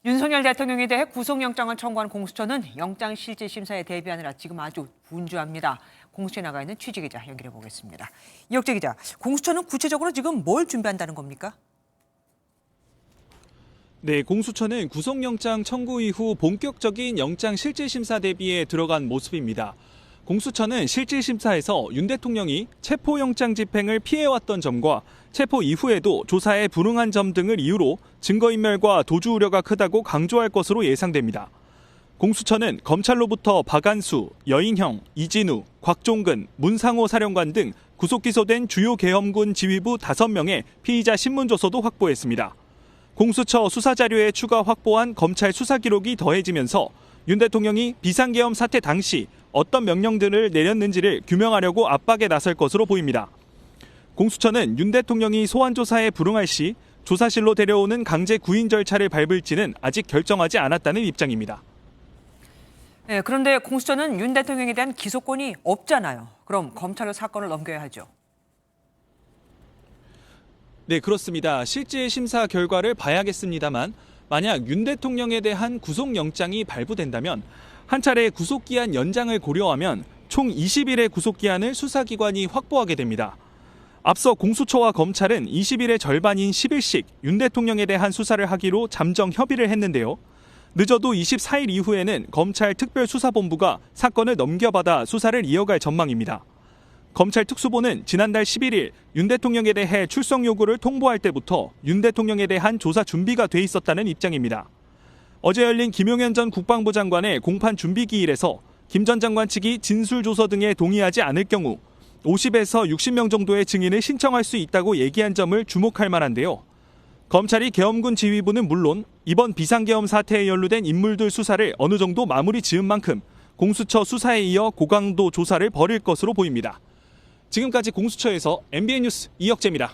윤석열 대통령에 대해 구속영장을 청구한 공수처는 영장실질심사에 대비하느라 지금 아주 분주합니다. 공수처에 나가 있는 취재기자 연결해 보겠습니다. 이혁재 기자, 공수처는 구체적으로 지금 뭘 준비한다는 겁니까? 네, 공수처는 구속영장 청구 이후 본격적인 영장실질심사 대비에 들어간 모습입니다. 공수처는 실질심사에서 윤 대통령이 체포영장 집행을 피해왔던 점과 체포 이후에도 조사에 불응한 점 등을 이유로 증거인멸과 도주 우려가 크다고 강조할 것으로 예상됩니다. 공수처는 검찰로부터 박안수, 여인형, 이진우, 곽종근, 문상호 사령관 등 구속 기소된 주요 계엄군 지휘부 5명의 피의자 신문조서도 확보했습니다. 공수처 수사자료에 추가 확보한 검찰 수사 기록이 더해지면서 윤 대통령이 비상계엄 사태 당시 어떤 명령들을 내렸는지를 규명하려고 압박에 나설 것으로 보입니다. 공수처는 윤 대통령이 소환조사에 불응할 시 조사실로 데려오는 강제 구인 절차를 밟을지는 아직 결정하지 않았다는 입장입니다. 네, 그런데 공수처는 윤 대통령에 대한 기소권이 없잖아요. 그럼 검찰로 사건을 넘겨야 하죠. 네, 그렇습니다. 실제 심사 결과를 봐야겠습니다만 만약 윤 대통령에 대한 구속영장이 발부된다면 한 차례 구속기한 연장을 고려하면 총 20일의 구속기한을 수사기관이 확보하게 됩니다. 앞서 공수처와 검찰은 20일의 절반인 10일씩 윤 대통령에 대한 수사를 하기로 잠정 협의를 했는데요. 늦어도 24일 이후에는 검찰 특별수사본부가 사건을 넘겨받아 수사를 이어갈 전망입니다. 검찰 특수본은 지난달 11일 윤 대통령에 대해 출석 요구를 통보할 때부터 윤 대통령에 대한 조사 준비가 돼 있었다는 입장입니다. 어제 열린 김용현 전 국방부 장관의 공판 준비 기일에서 김 전 장관 측이 진술조서 등에 동의하지 않을 경우 50에서 60명 정도의 증인을 신청할 수 있다고 얘기한 점을 주목할 만한데요. 검찰이 계엄군 지휘부는 물론 이번 비상계엄 사태에 연루된 인물들 수사를 어느 정도 마무리 지은 만큼 공수처 수사에 이어 고강도 조사를 벌일 것으로 보입니다. 지금까지 공수처에서 MBN 뉴스 이혁재입니다.